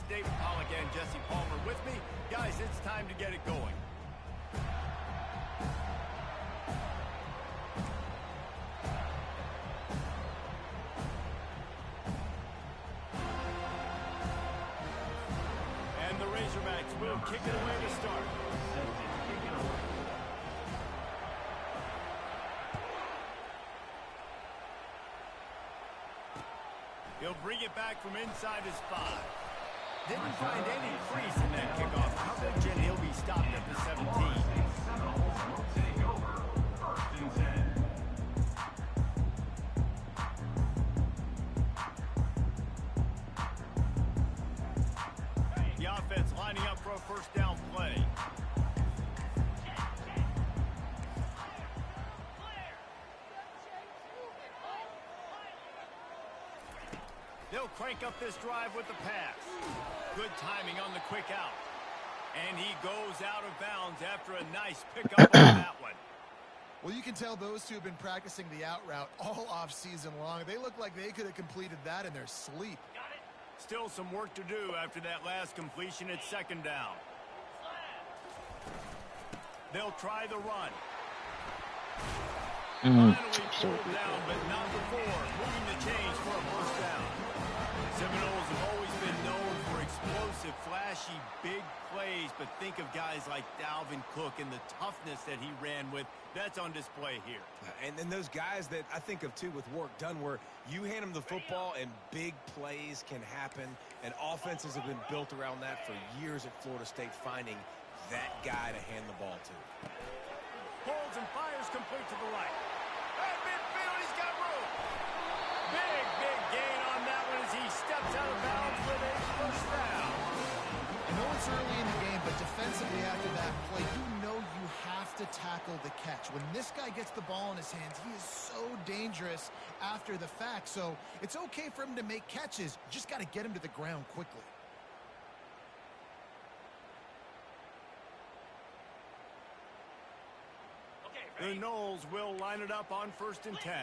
David Pollack and Jesse Palmer with me. Guys, it's time to get it going. And the Razorbacks will kick it away to start. He'll bring it back from inside his 5. Didn't find any crease in that kickoff coverage, and he'll be stopped at the 17. The offense lining up for a first down play. They'll crank up this drive with the pass. Good timing on the quick out. And he goes out of bounds after a nice pickup on that one. Well, you can tell those two have been practicing the out route all off season long. They look like they could have completed that in their sleep. Still some work to do after that last completion at second down. They'll try the run. Finally pulled down, but not before moving the chains for a first down. Seminoles have always been known for explosive, flashy, big plays, but think of guys like Dalvin Cook and the toughness that he ran with. That's on display here. And then those guys that I think of, too, with work done, where you hand them the football and big plays can happen, and offenses have been built around that for years at Florida State, finding that guy to hand the ball to. Pulls and fires complete to the right. At midfield, he's got room. Big gain on that one as he steps out of bounds with a first down. I know it's early in the game, but defensively after that play, you know you have to tackle the catch. When this guy gets the ball in his hands, he is so dangerous after the fact. So it's okay for him to make catches. You just got to get him to the ground quickly. The Noles will line it up on 1st and 10.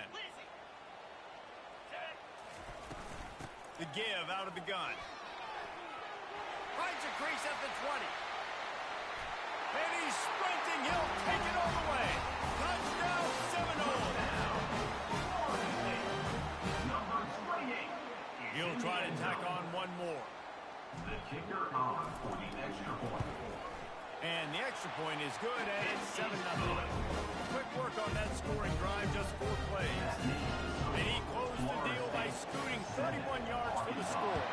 The give out of the gun. Finds a crease at the 20. And he's sprinting. He'll take it all the way. Touchdown, Seminoles. He'll try to tack on one more. The kicker on for the extra point. And the extra point is good, and it's 7-0. Quick work on that scoring drive, just 4 plays. And he closed the deal by scooting 31 yards for the score.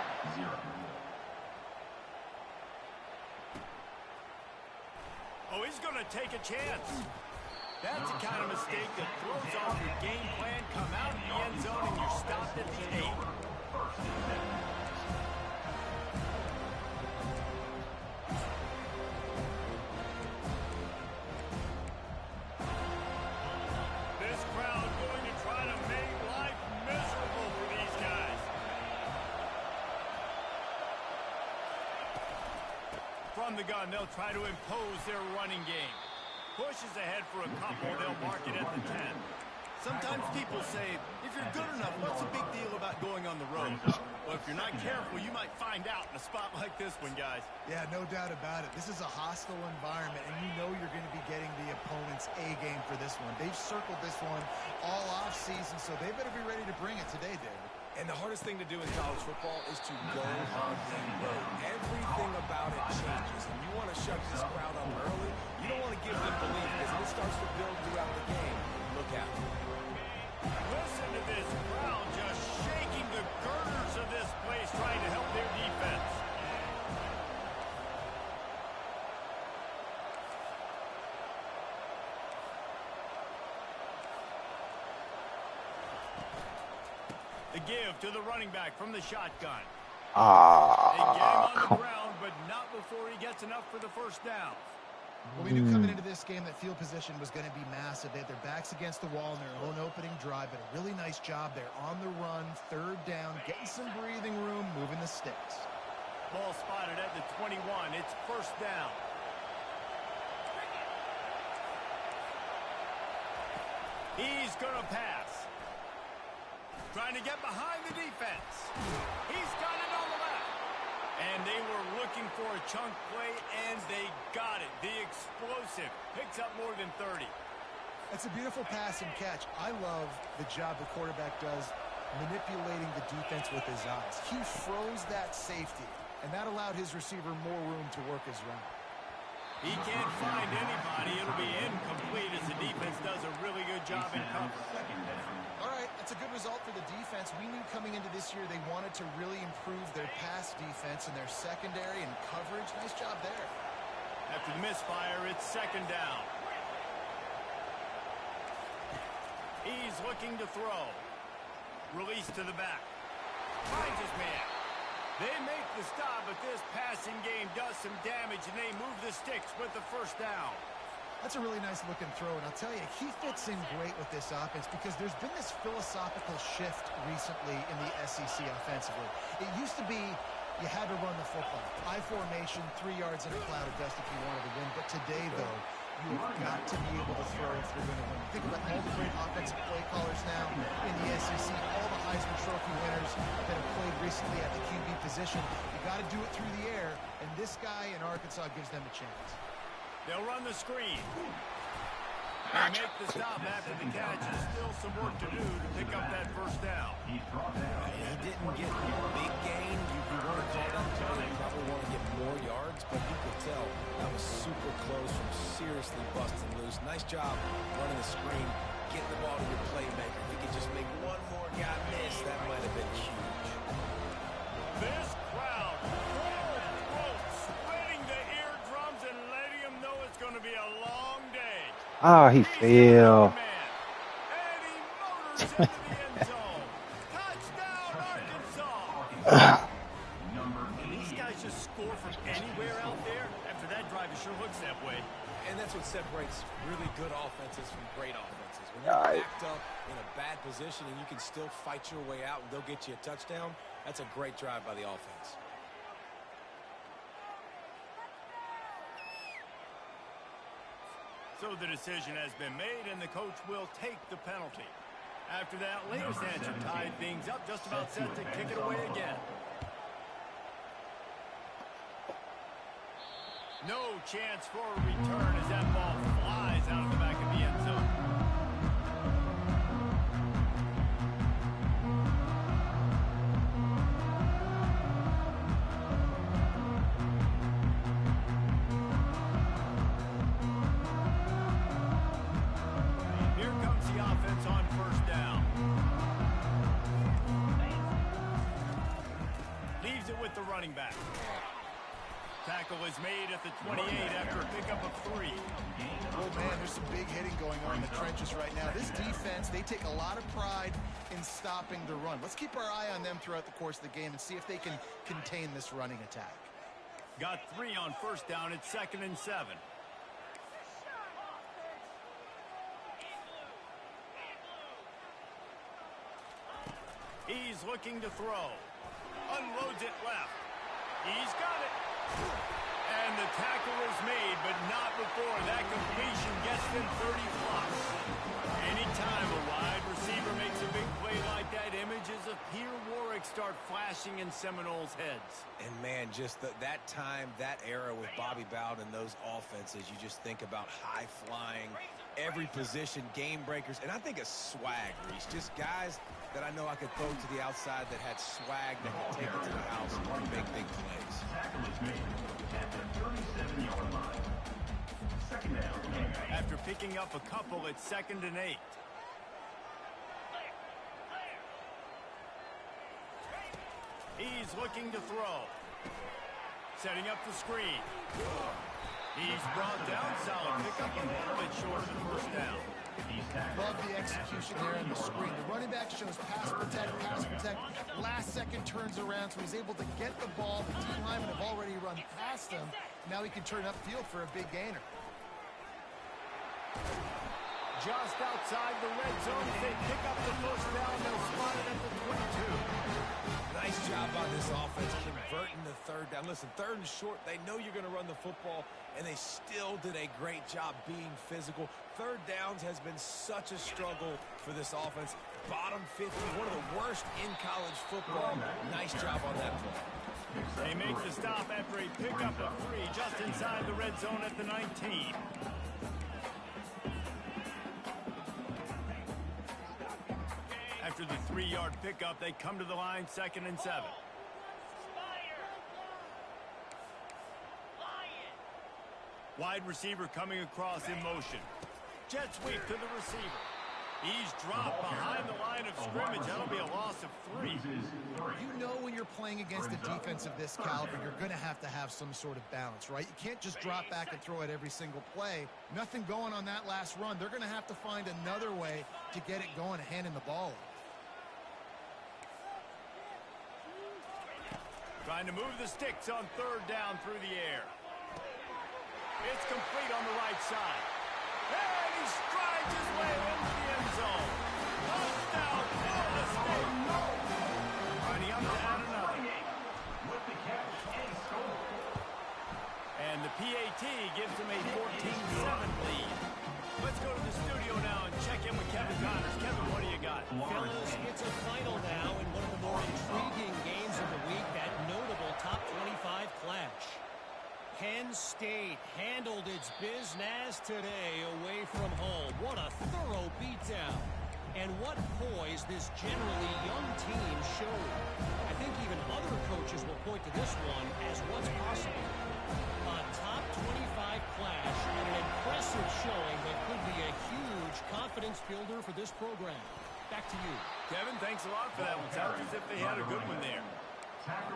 Oh, he's going to take a chance. That's the kind of mistake that throws off your game plan. Come out in the end zone, and you're stopped at the 8. From the gun, they'll try to impose their running game. Pushes ahead for a couple, they'll mark it at the 10. Sometimes people say, if you're good enough, what's the big deal about going on the road? Well, if you're not careful, you might find out in a spot like this one, guys. Yeah, no doubt about it. This is a hostile environment, and you know you're going to be getting the opponent's A game for this one. They've circled this one all off season, so they better be ready to bring it today, David. And the hardest thing to do in college football is to go on the road. Everything about it changes, and you want to shut this crowd up early. You don't want to give them belief, because if it starts to build throughout the game, look out. Listen to this crowd just shaking the girders of this place, trying to help their defense. The give to the running back from the shotgun. They get him on the ground, but not before he gets enough for the first down. Well, we knew coming into this game that field position was going to be massive. They had their backs against the wall in their own opening drive, but a really nice job there on the run, 3rd down, getting some breathing room, moving the sticks. Ball spotted at the 21. It's first down. He's going to pass. Trying to get behind the defense. He's got it on the left. And they for a chunk play, and they got it. The explosive picks up more than 30. That's a beautiful pass and catch. I love the job the quarterback does manipulating the defense with his eyes. He froze that safety, and that allowed his receiver more room to work his route. He can't find anybody. It'll be incomplete as the defense does a really good job in cover. All right, that's a good result for the defense. We knew coming into this year they wanted to really improve their pass defense and their secondary and coverage. Nice job there. After the misfire, it's second down. He's looking to throw. Release to the back. Finds his man. They make the stop, but this passing game does some damage, and they move the sticks with the first down. That's a really nice looking throw, and I'll tell you, he fits in great with this offense because there's been this philosophical shift recently in the SEC offensively. It used to be you had to run the football. I formation, 3 yards in a cloud of dust if you wanted to win, but today, though, you've got to be able to throw if you're going to win. Think about all the great offensive play callers now in the SEC, all the Heisman Trophy winners that have played recently at the QB position. You got to do it through the air, and this guy in Arkansas gives them a chance. They'll run the screen. They make the stop after the catch. There's still some work to do to pick up that first down. He didn't get a big gain. You want to call that play. You probably want to get more yards, but you could tell that was super close from seriously busting loose. Nice job running the screen, getting the ball to your playmaker. If you could just make one more guy miss, that might have been huge. This crowd, full throat, spreading the eardrums and letting them know it's going to be a long day. Oh, he fell. And he motors into the end zone. Touchdown, Arkansas. These guys just score from anywhere out there. After that drive, it sure looks that way. And that's what separates really good offenses from great offenses. When you're backed up in a bad position and you can still fight your way out and they'll get you a touchdown, that's a great drive by the offense. So the decision has been made, and the coach will take the penalty. After that, latest answer tied things up, just about set to kick it away again. No chance for a return as that ball flies out of the back of the end zone. Here comes the offense on first down. Leaves it with the running back. Tackle is made at the 28 after a pickup of 3. Oh, man, there's some big hitting going on in the trenches right now. This defense, they take a lot of pride in stopping the run. Let's keep our eye on them throughout the course of the game and see if they can contain this running attack. Got 3 on first down. It's 2nd and 7. He's looking to throw. Unloads it left. He's got it. And the tackle is made, but not before that completion gets them 30 plus. Anytime a wide receiver makes a big play like that, images of Peter Warwick start flashing in Seminoles' heads. And, man, just that time, that era with Bobby Bowden and those offenses, you just think about high-flying, every position, game breakers, and I think of swag, Reese. Just guys that I know I could throw to the outside that had swag that could take it to the house and make big plays. After picking up a couple, it's 2nd and 8. He's looking to throw. Setting up the screen. He's brought down, solid pickup, a little bit short of the first down. Love the execution there on the screen. The running back shows pass protect, last second turns around, so he's able to get the ball. The D linemen have already run past him. Now he can turn upfield for a big gainer. Just outside the red zone, they pick up the first down. They'll spot it at the 22. Nice job by this offense converting the third down. Listen, 3rd and short, they know you're going to run the football, and they still did a great job being physical. 3rd downs has been such a struggle for this offense. Bottom 50, one of the worst in college football. Nice job on that play. They make the stop after a pickup of 3 just inside the red zone at the 19. After the 3-yard pickup, they come to the line, 2nd and 7. Wide receiver coming across in motion. Jet sweep to the receiver. He's dropped behind the line of scrimmage. That'll be a loss of 3. You know when you're playing against a defense of this caliber, you're going to have some sort of balance, right? You can't just drop back and throw it every single play. Nothing going on that last run. They're going to have to find another way to get it going, handing the ball off. Trying to move the sticks on 3rd down through the air. It's complete on the right side. And he strides his way into the end zone. Touchdown, Florida State. Running up to add another. With the catch and score. And the PAT gives him a 14-7 lead. Let's go to the studio now and check in with Kevin Connors. Kevin, what do you got? Fellas, it's a final now in one of the more intriguing games of the week, that notable top 25 clash. Penn State handled its business today away from home. What a thorough beatdown. And what poise this generally young team showed. I think even other coaches will point to this one as what's possible. A top 25 clash and an impressive showing that could be a huge confidence builder for this program. Back to you. Kevin, thanks a lot for that one. Sounds as if they had a good one there.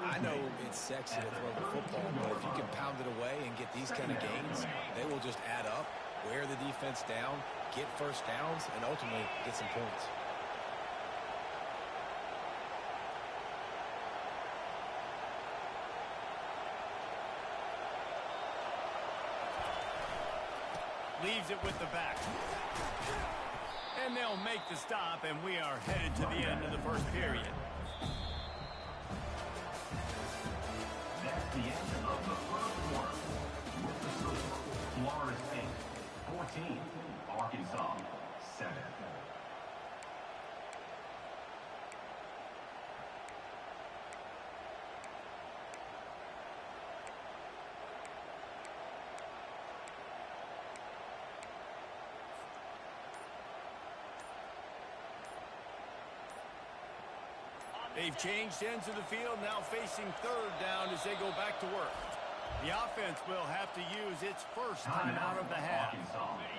I know it's sexy to throw the football, but if you can pound it away and get these kind of gains, they will just add up, wear the defense down, get first downs, and ultimately get some points. Leaves it with the back. And they'll make the stop, and we are headed to the end of the first period. That's the end of the first quarter. With the score, Florida State 14, Arkansas 7. They've changed ends of the field, now facing 3rd down as they go back to work. The offense will have to use its first time out of the half.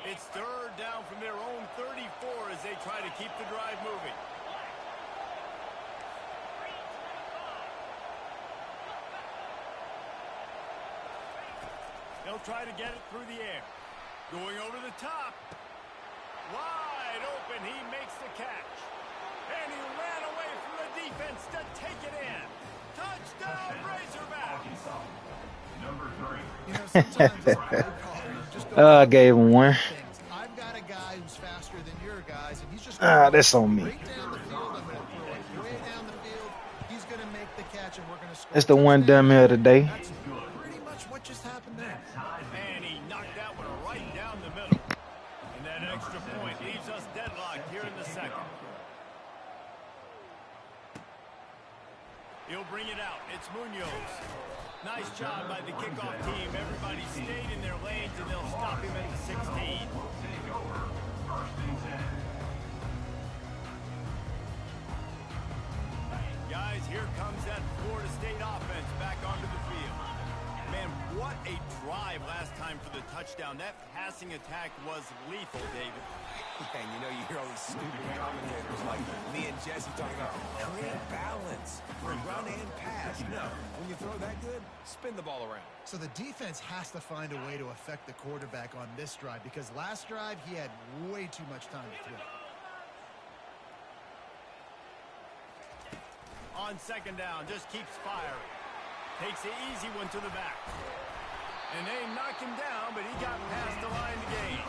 It's 3rd down from their own 34 as they try to keep the drive moving. They'll try to get it through the air. Going over the top. Wide open, he makes the catch. And he ran away from the defense to take it in. Touchdown, Razorback! Number 3. You know, sometimes it's a good call. Just go I gave him one. I've got a guy who's faster than your guys, and he's just That's on me. right down the field. I'm going to throw it way down the field. He's going to make the catch, and we're going to score. That's the one dumb here today. That's pretty much what just happened there. And he knocked that one right down the middle. And that extra point leaves us deadlocked here in the second. He'll bring it out. It's Munoz. Nice job by the kickoff team. Everybody stayed in their lanes, and they'll stop him at the 16. Guys, here comes that Florida State offense back onto the field. Man, what a drive last time for the touchdown. That passing attack was lethal, David. And you know, you hear all these stupid commentators like me and Jesse talking about create balance for run and pass. No, when you throw that good, spin the ball around. So the defense has to find a way to affect the quarterback on this drive, because last drive he had way too much time to throw. On 2nd down, just keeps firing. Takes the easy one to the back. And they knock him down, but he got past the line to gain.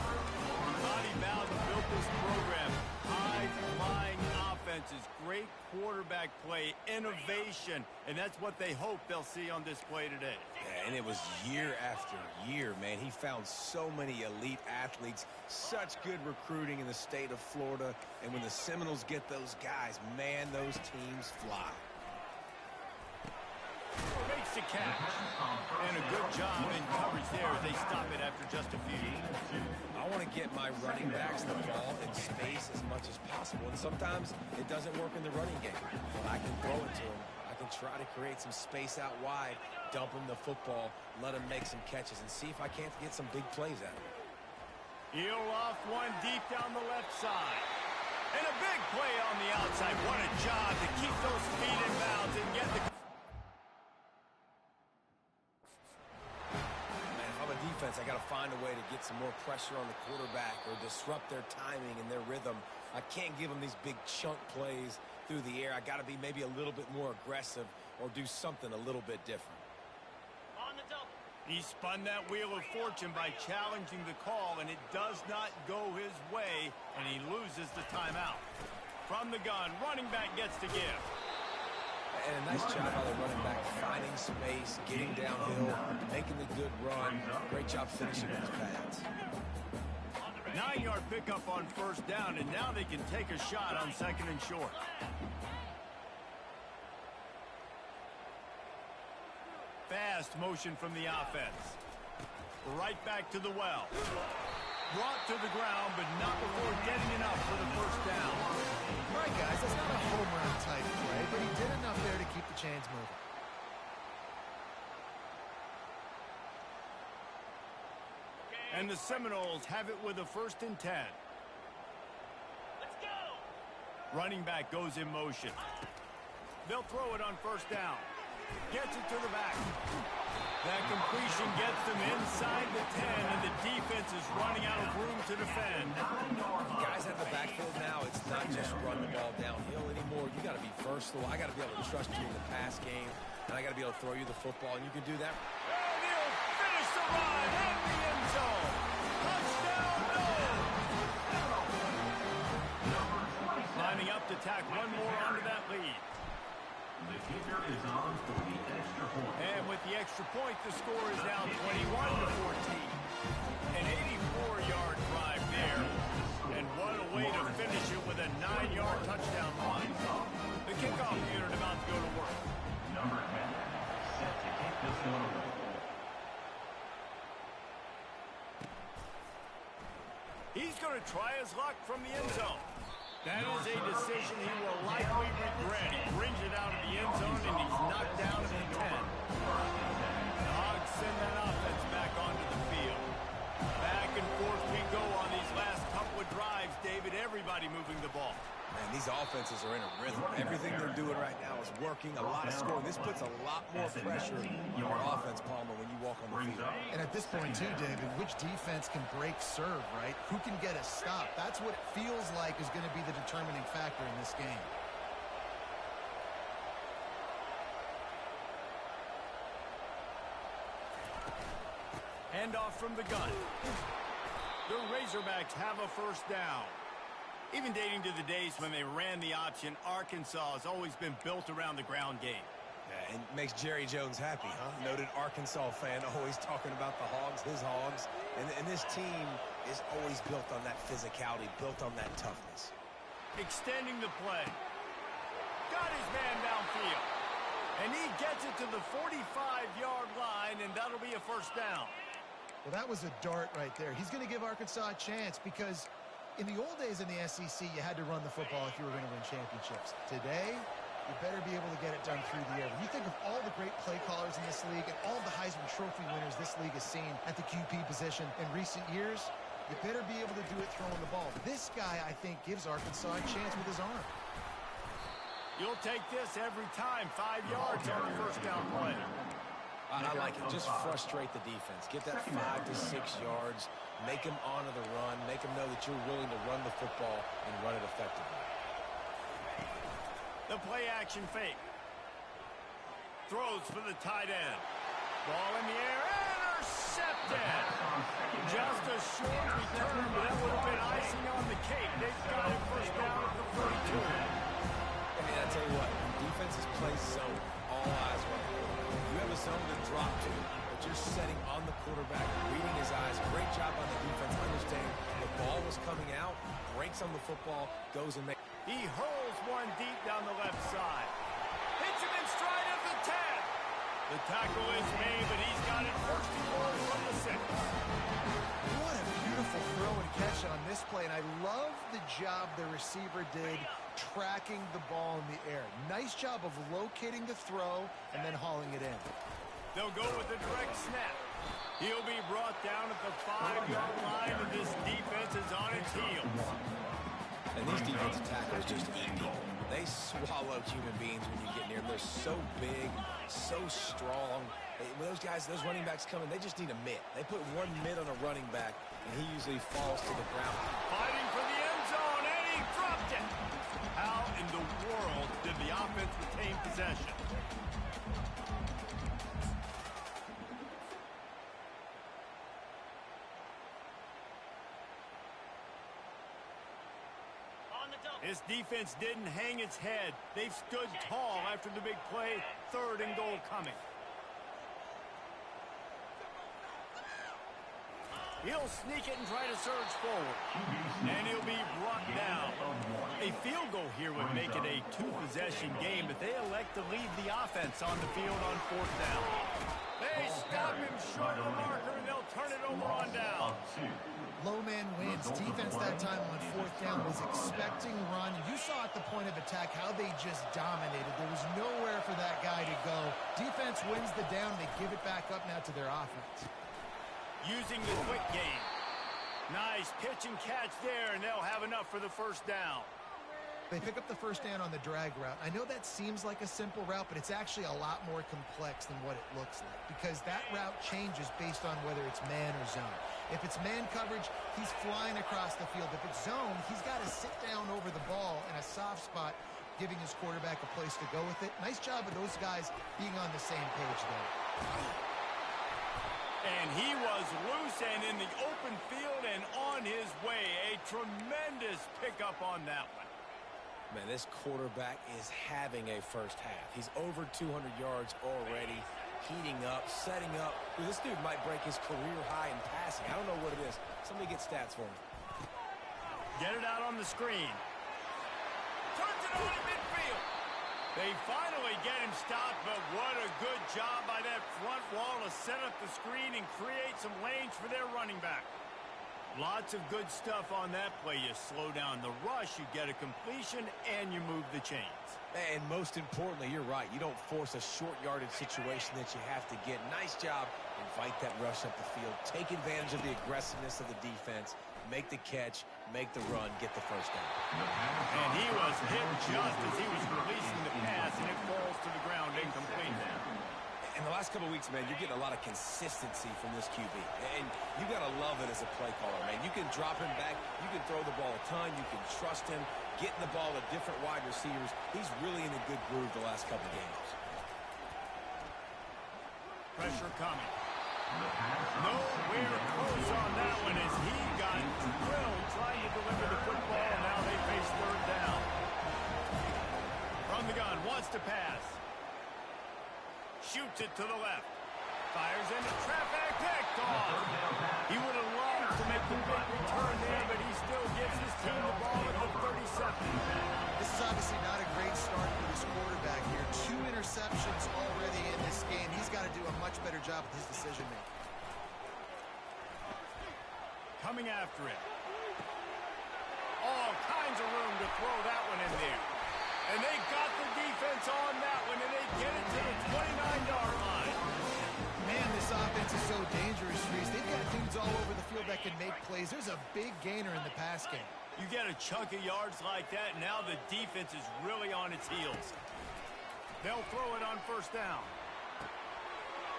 Bobby Bowden built this program. High-flying offenses, great quarterback play, innovation, and that's what they hope they'll see on display today. Yeah, and it was year after year, man. He found so many elite athletes, such good recruiting in the state of Florida, and when the Seminoles get those guys, man, those teams fly. Makes makes a catch. And a good job in coverage there as they stop it after just a few. I want to get my running backs the ball in space as much as possible. And sometimes it doesn't work in the running game. But I can throw it to them. I can try to create some space out wide, dump him the football, let him make some catches, and see if I can't get some big plays out of it. He'll off one deep down the left side. And a big play on the outside. What a job to keep those feet in bounds and get the... Man, if I'm a defense, I got to find a way to get some more pressure on the quarterback or disrupt their timing and their rhythm. I can't give them these big chunk plays through the air. I got to be maybe a little bit more aggressive or do something a little bit different. On the double. He spun that wheel of fortune by challenging the call, and it does not go his way, and he loses the timeout. From the gun, running back gets to give. And a nice job by the running back, finding space, getting downhill, making the good run. Great job finishing with his pads. 9-yard pickup on first down, and now they can take a shot on second and short. Fast motion from the offense. Right back to the well. Brought to the ground, but not before getting enough for the first down. All right, guys, that's not a home run type play, but he did enough there to keep the chains moving. And the Seminoles have it with a 1st and 10. Let's go. Running back goes in motion. They'll throw it on first down. Gets it to the back. That completion gets them inside the 10, and the defense is running out of room to defend. Guys at the backfield now, it's not just run the ball downhill anymore. You got to be versatile. I got to be able to trust you in the pass game, and I got to be able to throw you the football, and you can do that. And he'll finish the run in the end zone. Touchdown, no! Lining up to tack one more onto that lead. The kicker is on for the extra point. And with the extra point, the score is now 21-14. An 84-yard drive there. And what a way to finish it with a 9-yard touchdown run. The kickoff unit about to go to work. Number 10, set to kick this one away. He's going to try his luck from the end zone. That is a decision he will likely regret. He brings it out of the end zone, and he's knocked down at the 10. The Hogs send that offense back onto the field. Back and forth we go on these last couple of drives, David. Everybody moving the ball. Man, these offenses are in a rhythm. Everything they're doing right now is working. A lot of scoring. This puts a lot more pressure on your offense, Palmer, when you walk on the field. And at this point, too, David, which defense can break serve, right? Who can get a stop? That's what it feels like is going to be the determining factor in this game. Handoff from the gun. The Razorbacks have a first down. Even dating to the days when they ran the option, Arkansas has always been built around the ground game. Yeah, and makes Jerry Jones happy, huh? Noted Arkansas fan, always talking about the Hogs, his Hogs. And this team is always built on that physicality, built on that toughness. Extending the play. Got his man downfield. And he gets it to the 45-yard line, and that'll be a first down. Well, that was a dart right there. He's going to give Arkansas a chance because in the old days in the SEC, you had to run the football if you were going to win championships. Today, you better be able to get it done through the air. When you think of all the great play callers in this league and all the Heisman Trophy winners this league has seen at the QB position in recent years, you better be able to do it throwing the ball. This guy, I think, gives Arkansas a chance with his arm. You'll take this every time. 5 yards on the first down play. I like it. Just frustrate the defense. Get that 5 to 6 yards. Make them honor the run. Make them know that you're willing to run the football and run it effectively. The play action fake. Throws for the tight end. Ball in the air. Intercepted. Just a short return, but that would have been icing on the cake. They've got it first down at the 42. And I tell you what, defenses play zone. All eyes are on the quarterback. You have a zone to drop to, but you're setting on the quarterback, reading his eyes. Great job on the defense, understanding the ball was coming out, breaks on the football, goes and makes. He hurls one deep down the left side. Hits him in stride of the 10. The tackle is made, but he's got it first and goal from the 6. What a beautiful throw and catch on this play, and I love the job the receiver did tracking the ball in the air. Nice job of locating the throw and then hauling it in. They'll go with a direct snap. He'll be brought down at the 5-yard line, and this defense is on its heels. And these defensive tackles just eat people. They swallow human beings when you get near them. They're so big, so strong. When those guys, those running backs come in, they just need a mitt. They put one mitt on a running back, and he usually falls to the ground. Fighting for the end zone, and he dropped it. How in the world did the offense retain possession? This defense didn't hang its head. They've stood tall after the big play. 3rd and goal coming. He'll sneak it and try to surge forward. And he'll be brought down. A field goal here would make it a 2-possession game, but they elect to leave the offense on the field on 4th down. They stop him short of the marker, and they'll turn it over on down. Low man wins. Defense that time on 4th down was expecting run. You saw at the point of attack how they just dominated. There was nowhere for that guy to go. Defense wins the down. They give it back up now to their offense. Using the quick game. Nice pitch and catch there, and they'll have enough for the 1st down. They pick up the 1st down on the drag route. I know that seems like a simple route, but it's actually a lot more complex than what it looks like because that route changes based on whether it's man or zone. If it's man coverage, he's flying across the field. If it's zone, he's got to sit down over the ball in a soft spot, giving his quarterback a place to go with it. Nice job of those guys being on the same page there. And he was loose and in the open field and on his way. A tremendous pickup on that one. Man, this quarterback is having a first half. He's over 200 yards already, heating up, setting up. Dude, this dude might break his career high in passing. I don't know what it is. Somebody get stats for him. Get it out on the screen. Turns it on in midfield. They finally get him stopped, but what a good job by that front wall to set up the screen and create some lanes for their running back. Lots of good stuff on that play. You slow down the rush, you get a completion, and you move the chains. And most importantly, you're right. You don't force a short yardage situation that you have to get. Nice job. Invite that rush up the field. Take advantage of the aggressiveness of the defense. Make the catch, make the run, get the 1st down. And he was hit just as he was releasing the pass, and it falls to the ground incomplete. In the last couple of weeks, man, you're getting a lot of consistency from this QB. And you got to love it as a play caller, man. You can drop him back. You can throw the ball a ton. You can trust him, getting the ball to different wide receivers. He's really in a good groove the last couple of games. Pressure coming. Nowhere close on that one as he got drilled trying to deliver the football. Now they face 3rd down. From the gun, wants to pass. Shoots it to the left. Fires into traffic. Picked off. He would have loved to make the big return there, but he still gives his team the ball at the 37. This is obviously not a great start for this quarterback here. 2 interceptions already in this game. He's got to do a much better job with his decision-making. Coming after it. All kinds of room to throw that one in there. And they got the defense on that one, and they get it to the 29-yard line. Man, this offense is so dangerous, Reese. They've got dudes all over the field that can make plays. There's a big gainer in the pass game. You get a chunk of yards like that, and now the defense is really on its heels. They'll throw it on 1st down.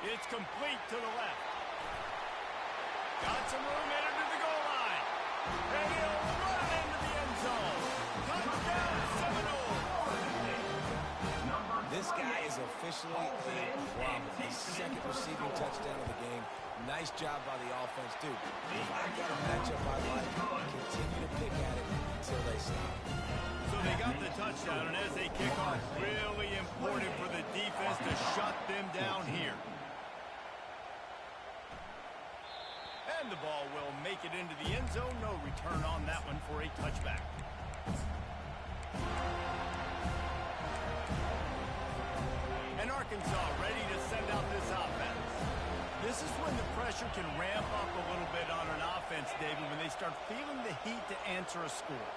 It's complete to the left. Got some room in it to the goal line. And he'll run it into the end zone. Touchdown, Seminoles. This guy is officially a problem. His 2nd receiving touchdown of the game. Nice job by the offense, dude. If I got a matchup I like, continue to pick at it until they stop. So they got the touchdown, and as they kick off, really important for the defense to shut them down here. And the ball will make it into the end zone. No return on that one for a touchback. And Arkansas ready to send out This is when the pressure can ramp up a little bit on an offense, David, when they start feeling the heat to answer a score.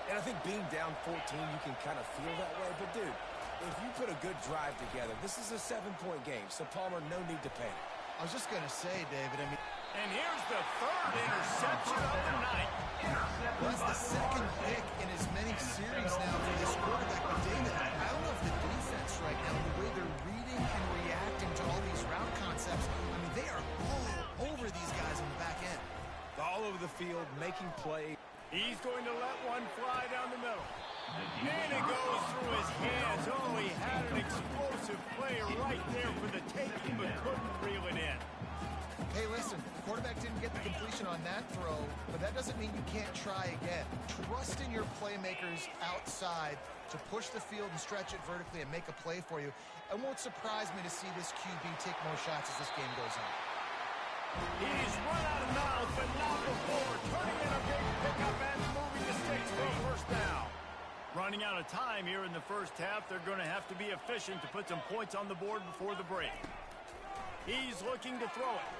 And I think being down 14, you can kind of feel that way. But, dude, if you put a good drive together, this is a 7-point game. So, Palmer, no need to panic. I was just going to say, David, I mean... And here's the third interception of the night. That's the second pick in as many series now for this quarterback. But, David, I don't know if the defense right now, the way they're reading and reacting to all these route concepts, I mean, they are all over these guys on the back end. All over the field, making plays. He's going to let one fly down the middle. And it goes through his hands. Oh, he had an explosive play right there for the taking, but couldn't reel it in. Hey, listen, the quarterback didn't get the completion on that throw, but that doesn't mean you can't try again. Trust in your playmakers outside to push the field and stretch it vertically and make a play for you. It won't surprise me to see this QB take more shots as this game goes on. He's run out of mouth, but not before. Turning in a big pickup and moving the sticks for a first down. Running out of time here in the first half. They're going to have to be efficient to put some points on the board before the break. He's looking to throw it.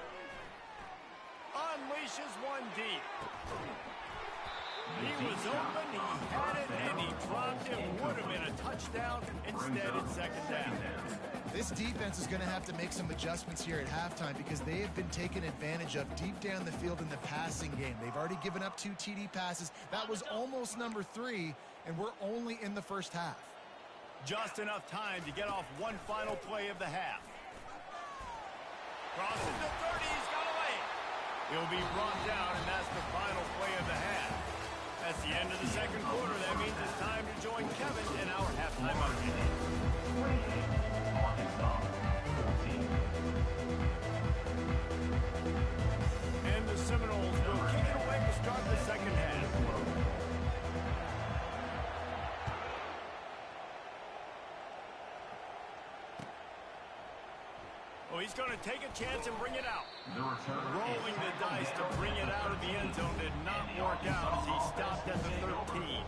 Unleashes one deep. He was open, he had it, and he dropped it. Would have been a touchdown. Instead, it's second down. This defense is going to have to make some adjustments here at halftime because they have been taken advantage of deep down the field in the passing game. They've already given up 2 TD passes. That was almost number 3, and we're only in the first half. Just enough time to get off one final play of the half. Crosses the 30, he's got away. He'll be brought down, and that's the final play of the half. That's the end of the second quarter. That means it's time to join Kevin in our halftime update. And the Seminoles will kick it away to start the second half. Oh, he's going to take a chance and bring it out. Rolling the dice to bring it out of the end zone did not work out as he stopped at the 13.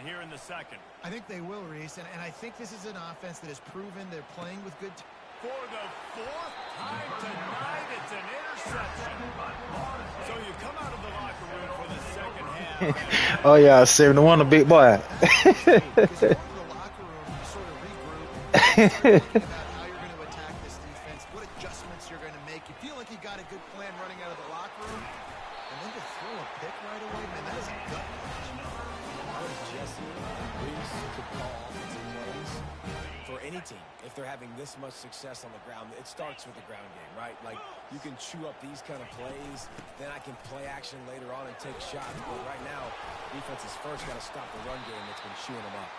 Here in the second. I think they will, Reese, and I think this is an offense that has proven they're playing with good... For the 4th time tonight, it's an interception. So you come out of the locker room for the second half. Oh, yeah, 7-1, a big boy. Because you go to the locker room, you sort of regroup, and start thinking about how you're going to attack this defense, what adjustments you're going to make. You feel like you got a good plan running out of the locker room, and then to throw a pick right away, man, that is a gut punch. Jesse, Reese could call offensive plays for any team. If they're having this much success on the ground, it starts with the ground game, right? Like, you can chew up these kind of plays, then I can play action later on and take shots. But right now, defense has first got to stop the run game that's been chewing them up.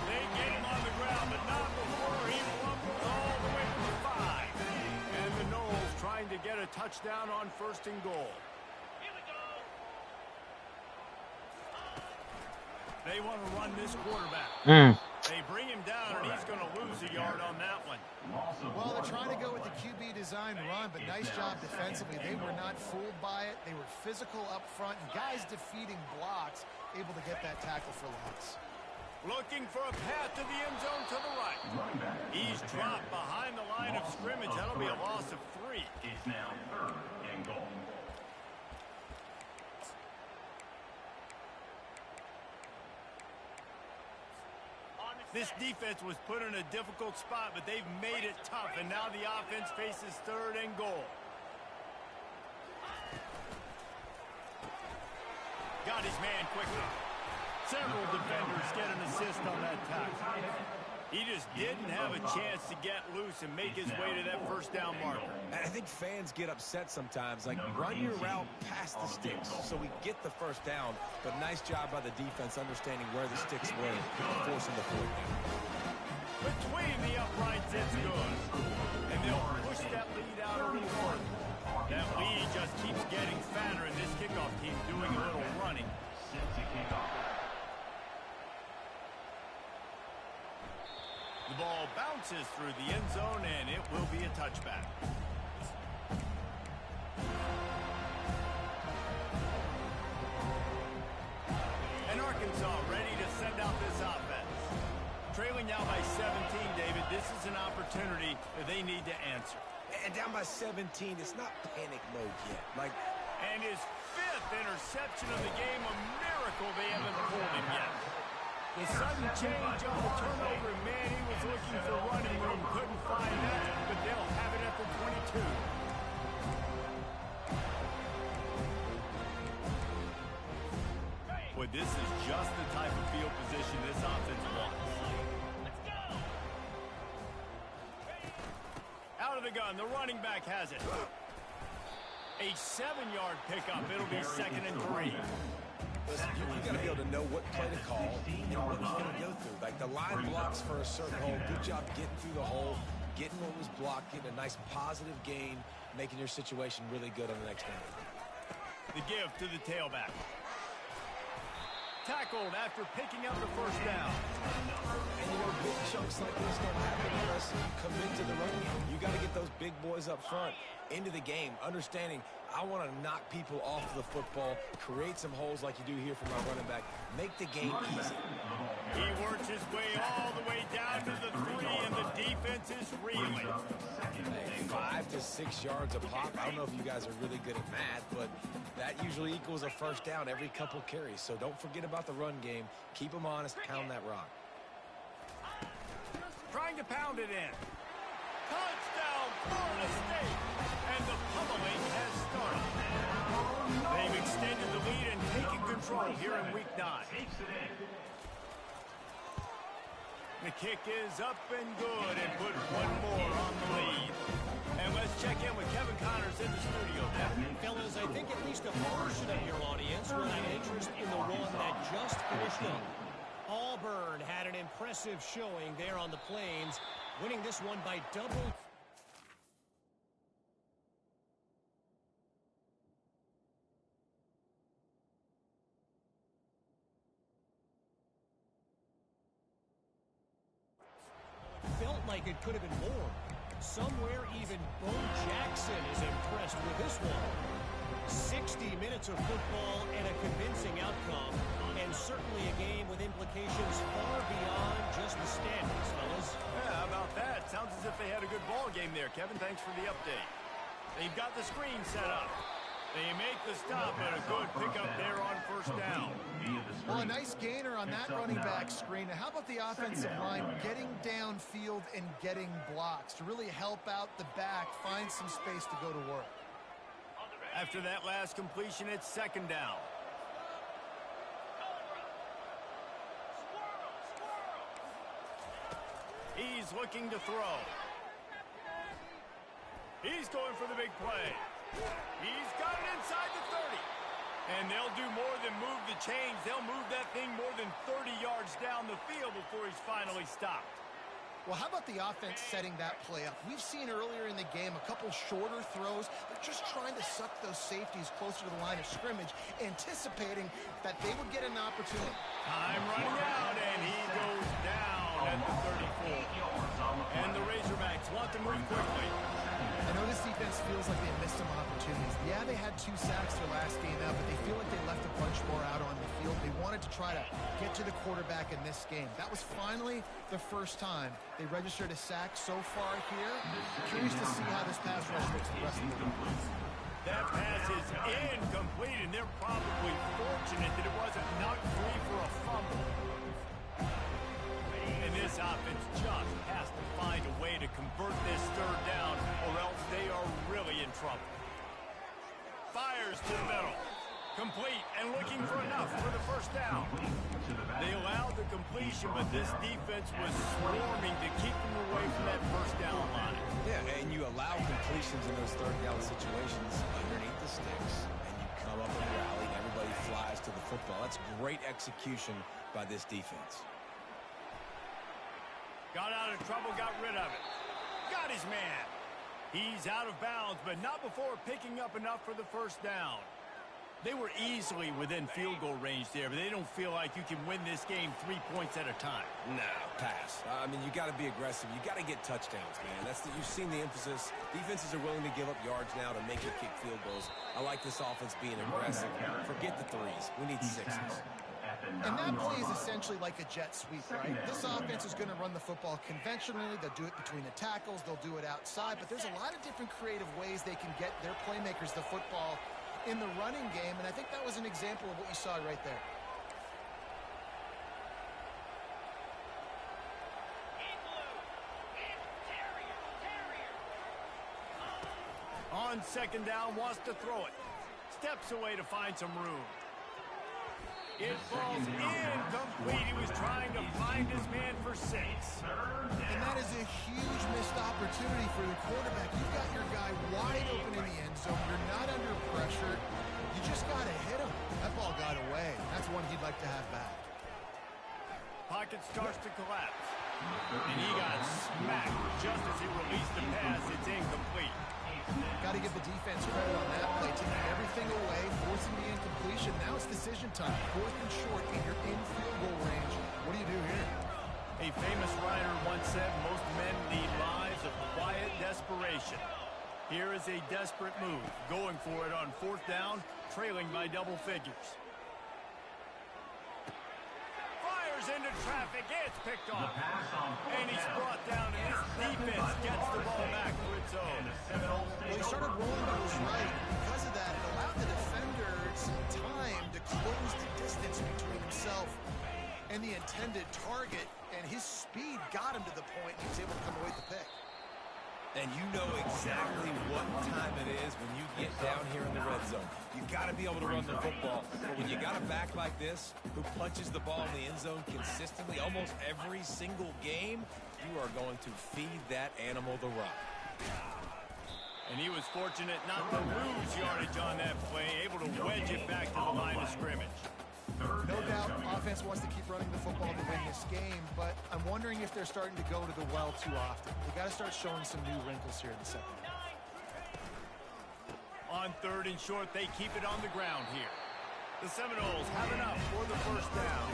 They get him on the ground, but not before he rumbles all the way to the 5. And the Noles trying to get a touchdown on 1st and goal. They want to run this quarterback. They bring him down, and he's going to lose a yard on that one. Well, they're trying to go with the QB design run, but nice job defensively. They were not fooled by it. They were physical up front, and guys defeating blocks, able to get that tackle for loss. Looking for a path to the end zone to the right. He's dropped behind the line of scrimmage. That'll be a loss of 3. It's now 3rd and goal. This defense was put in a difficult spot, but they've made it tough, and now the offense faces 3rd and goal. Got his man quickly. Several defenders get an assist on that tackle. He just didn't have a chance to get loose and make his way to that 1st down marker. I think fans get upset sometimes. Like, run your route past the sticks so we get the 1st down. But nice job by the defense understanding where the sticks were, forcing the 4th down. Between the uprights, it's good. And they'll push that lead out early on. That lead just keeps getting fatter, and this kickoff team doing a little running. The ball bounces through the end zone, and it will be a touchback. And Arkansas ready to send out this offense. Trailing now by 17, David. This is an opportunity that they need to answer. And down by 17, it's not panic mode yet. And his 5th interception of the game, a miracle they haven't pulled him yet. The sudden change on the turnover, man, he was looking for running room, couldn't find that, but they'll have it at the 22. Boy, this is just the type of field position this offense wants. Out of the gun, the running back has it. A 7-yard pickup. It'll be 2nd and 3. Listen, you got to be able to know what play to call and what you're going to go through. Like the line blocks for a certain hole. Good job getting through the hole, getting what was blocked, getting a nice positive gain, making your situation really good on the next down. The give to the tailback. Tackled after picking up the first down. And you know, big chunks like this don't happen unless you commit to the run game. You got to get those big boys up front into the game, understanding I want to knock people off the football, create some holes like you do here for my running back, make the game easy. He works his way all the way down to the 3, and the defense is reeling. Hey, 5 to 6 yards a pop. I don't know if you guys are really good at math, but that usually equals a first down every couple carries. So don't forget about the run game. Keep them honest. Pound that rock. Trying to pound it in. Touchdown, Florida State. And the pummeling has started. They've extended the lead and taken control here in Week 9. The kick is up and good, and put one more on the lead. And let's check in with Kevin Connors in the studio. Fellas, I think at least a portion of your audience will have interest in the one that just finished up. Auburn had an impressive showing there on the Plains, winning this one by double. Felt like it could have been more. Somewhere even Bo Jackson is impressed with this one. 60 minutes of football and a convincing outcome, and certainly a game with implications far beyond just the standings, fellas. Yeah, how about that? Sounds as if they had a good ball game there, Kevin. Thanks for the update. They've got the screen set up. They make the stop, but a good pickup there on first down. Well, a nice gainer on that running back screen. How about the offensive line getting downfield and getting blocks to really help out the back, find some space to go to work? After that last completion, it's 2nd down. He's looking to throw. He's going for the big play. He's got it inside the 30. And they'll do more than move the chains. They'll move that thing more than 30 yards down the field before he's finally stopped. Well, how about the offense setting that play up? We've seen earlier in the game a couple shorter throws. They're just trying to suck those safeties closer to the line of scrimmage, anticipating that they would get an opportunity. Time running out, and he goes down at the 34. And the Razorbacks want to move quickly. I know this defense feels like they missed some opportunities. Yeah, they had 2 sacks their last game out, but they feel like they left a bunch more out on the field. They wanted to try to get to the quarterback in this game. That was finally the first time they registered a sack so far here. Curious to see how this pass rush looks the rest of the week. That pass is incomplete, and they're probably fortunate that it wasn't knocked free for a fumble. And this offense just has to find a way to convert this 3rd down, or else they are really in trouble. Fires to the middle. Complete and looking for enough for the first down. They allowed the completion, but this defense was swarming to keep them away from that first down line. Yeah, and you allow completions in those 3rd down situations underneath the sticks, and you come up and rally, and everybody flies to the football. That's great execution by this defense. Got out of trouble, got rid of it. Got his man. He's out of bounds, but not before picking up enough for the first down. They were easily within field goal range there, but they don't feel like you can win this game 3 points at a time. No, pass. I mean, you got to be aggressive. You got to get touchdowns, man. You've seen the emphasis. Defenses are willing to give up yards now to make you kick field goals. I like this offense being aggressive. Forget the threes. We need sixes. And that play is essentially like a jet sweep, right? This offense is going to run the football conventionally. They'll do it between the tackles. They'll do it outside. But there's a lot of different creative ways they can get their playmakers the football in the running game, and I think that was an example of what you saw right there. On second down, wants to throw it. Steps away to find some room. It falls incomplete. He was trying to find his man for 6. And that is a huge missed opportunity for the quarterback. You've got your guy wide open in the end zone. You're not under pressure. You just got to hit him. That ball got away. That's one he'd like to have back. Pocket starts to collapse. And he got smacked just as he released the pass. It's incomplete. Got to give the defense credit on that play, taking everything away, forcing the incompletion. Now it's decision time. 4th and short, and you're in field goal range. What do you do here? A famous writer once said, most men lead lives of quiet desperation. Here is a desperate move, going for it on 4th down, trailing by double figures. Fires into traffic, it's picked off. And he's brought down, and his defense gets the ball back for its own. Well, he started rolling to his right. Because of that, it allowed the defender some time to close the distance between himself and the intended target, and his speed got him to the point he was able to come away with the pick. And you know exactly what time it is when you get down here in the red zone. You got to be able to run the football. But when you got a back like this who punches the ball in the end zone consistently almost every single game, you are going to feed that animal the rock. And he was fortunate not to lose yardage on that play, able to wedge it back to the line of scrimmage. No doubt offense wants to keep running the football to win this game, but I'm wondering if they're starting to go to the well too often. They got to start showing some new wrinkles here in the second half. On 3rd and short, they keep it on the ground here. The Seminoles have enough for the 1st down.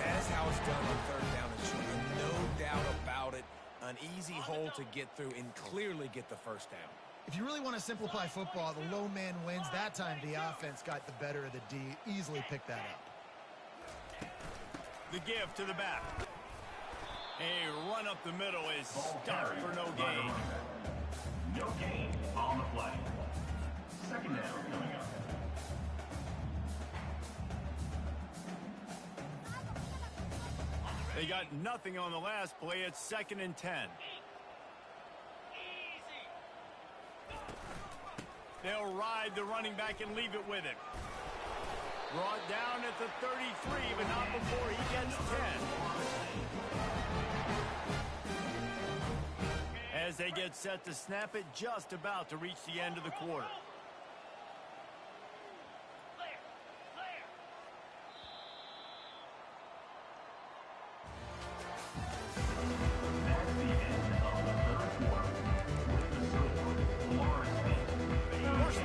That is how it's done on 3rd down and short. No doubt about it. An easy hole to get through and clearly get the 1st down. If you really want to simplify football, the low man wins. That time the offense got the better of the D. Easily picked that up. The give to the back. A run up the middle is stopped for no gain. No gain on the play. 2nd down coming up. They got nothing on the last play. It's 2nd and 10. They'll ride the running back and leave it with him. Brought down at the 33, but not before he gets 10. As they get set to snap it, just about to reach the end of the quarter.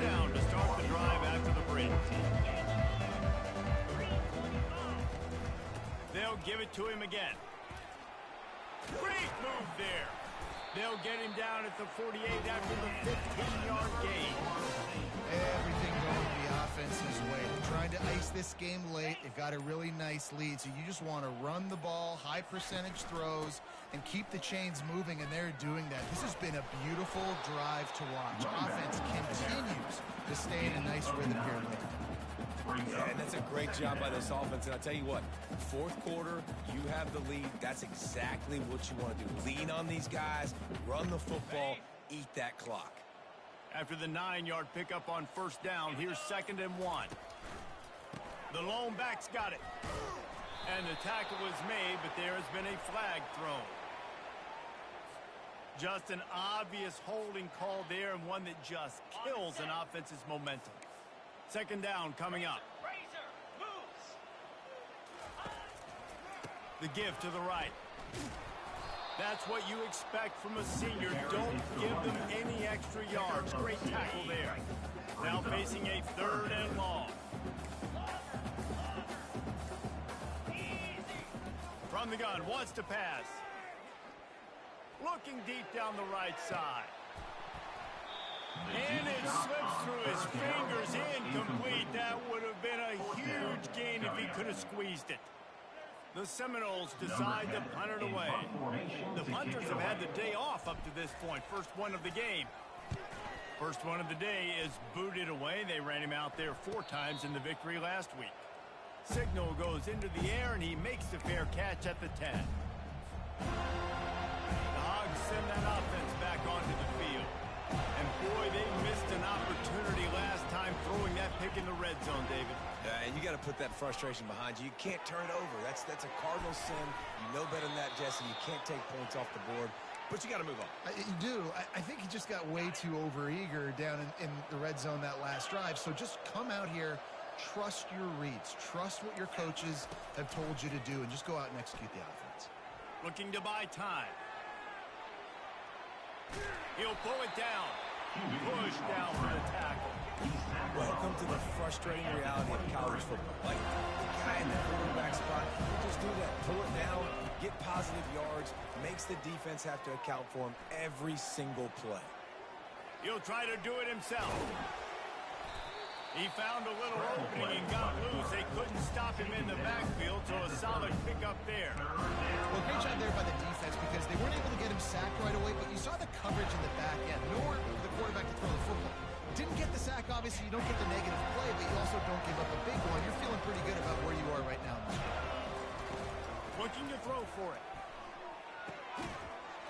Down to start the drive after the break. They'll give it to him again. Great move there. They'll get him down at the 48 after the 15-yard gain. Everything going the offense's way. They're trying to ice this game late. They've got a really nice lead, so you just want to run the ball, high percentage throws, and keep the chains moving, and they're doing that. This has been a beautiful drive to watch. Offense continues to stay in a nice rhythm here late. Yeah, and that's a great job by this offense. And I'll tell you what, 4th quarter, you have the lead. That's exactly what you want to do. Lean on these guys, run the football, eat that clock. After the 9-yard pickup on 1st down, here's 2nd and 1. The lone back's got it. And the tackle was made, but there has been a flag thrown. Just an obvious holding call there, and one that just kills an offense's momentum. 2nd down coming up. The give to the right. That's what you expect from a senior. Don't give them any extra yards. Great tackle there. Now facing a 3rd and long. From the gun, wants to pass. Looking deep down the right side. And it slips through his fingers, incomplete. That would have been a huge gain if he could have squeezed it. The Seminoles decide to punt it away. The punters have had the day off up to this point. First one of the game. First one of the day is booted away. They ran him out there 4 times in the victory last week. Signal goes into the air, and he makes the fair catch at the 10. The Hogs send that offense back onto the field. And boy, they missed an opportunity last time throwing that pick in the red zone, David. And you got to put that frustration behind you. You can't turn it over. That's a cardinal sin. You know better than that, Jesse. You can't take points off the board. But you got to move on. You do. I think he just got way too overeager down in the red zone that last drive. So just come out here, trust your reads, trust what your coaches have told you to do, and just go out and execute the offense. Looking to buy time. He'll pull it down. Push down for the tackle. Welcome to the frustrating reality of college football. Like, the guy in the quarterback spot, he'll just do that. Pull it down, get positive yards, makes the defense have to account for him every single play. He'll try to do it himself. He found a little opening and got loose. They couldn't stop him in the backfield, so a solid pickup there. Well, great job there by the defense because they weren't able to get him sacked right away, but you saw the coverage in the back end. Nowhere for the quarterback to throw the football. Didn't get the sack, obviously. You don't get the negative play, but you also don't give up a big one. You're feeling pretty good about where you are right now in this game. Looking to throw for it.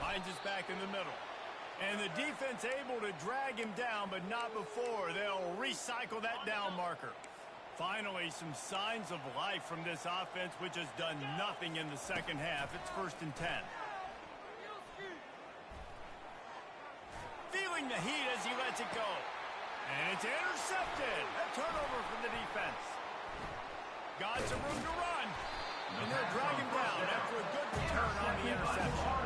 Finds his back in the middle. And the defense able to drag him down, but not before. They'll recycle that down marker. Finally, some signs of life from this offense, which has done nothing in the second half. It's 1st and 10. Feeling the heat as he lets it go. And it's intercepted. A turnover from the defense. Got some room to run. And they'll drag him down after a good return on the interception.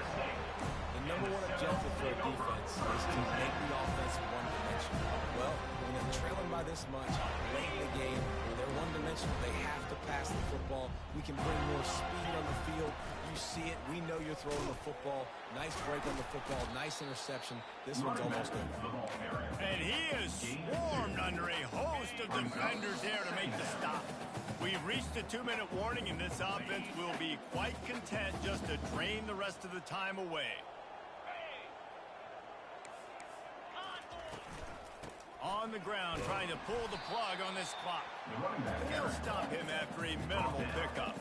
The number one objective for a defense is to make the offense one-dimensional. Well, when they're trailing by this much late in the game, when they're one-dimensional, they have to pass the football. We can bring more speed on the field. You see it. We know you're throwing the football. Nice break on the football. Nice interception. This one's almost over. And he is swarmed under a host of defenders there to make the stop. We've reached a 2-minute warning, and this offense will be quite content just to drain the rest of the time away. On the ground, trying to pull the plug on this clock. They'll stop him after a minimal pickup.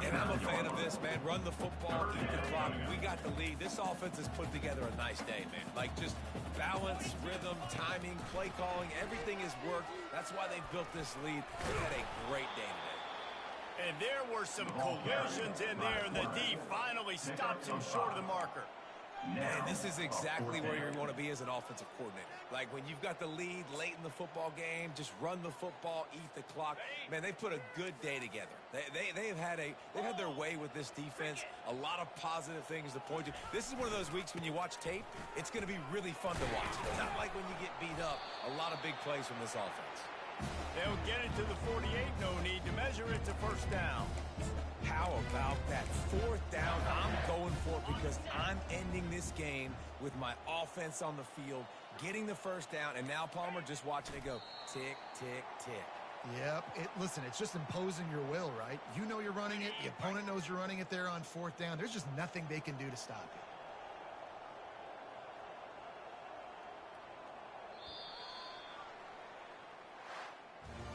And I'm a fan of this, man. Run the football, keep the clock. We got the lead. This offense has put together a nice day, man. Like, just balance, rhythm, timing, play calling, everything has worked. That's why they built this lead. They had a great day today. And there were some collisions in there, and the D finally stops him short of the marker. And this is exactly where you want to be as an offensive coordinator. Like, when you've got the lead late in the football game, just run the football, eat the clock. Man, they put a good day together. They've had their way with this defense. A lot of positive things to point to. This is one of those weeks when you watch tape, it's going to be really fun to watch. Not like when you get beat up. A lot of big plays from this offense. They'll get it to the 48. No need to measure it to 1st down. How about that 4th down? I'm going for it because I'm ending this game with my offense on the field, getting the 1st down, and now Palmer just watching it go tick, tick, tick. Yep. Listen, it's just imposing your will, right? You know you're running it. The opponent knows you're running it there on 4th down. There's just nothing they can do to stop you.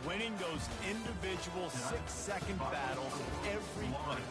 Winning those individual 6-second battles every play.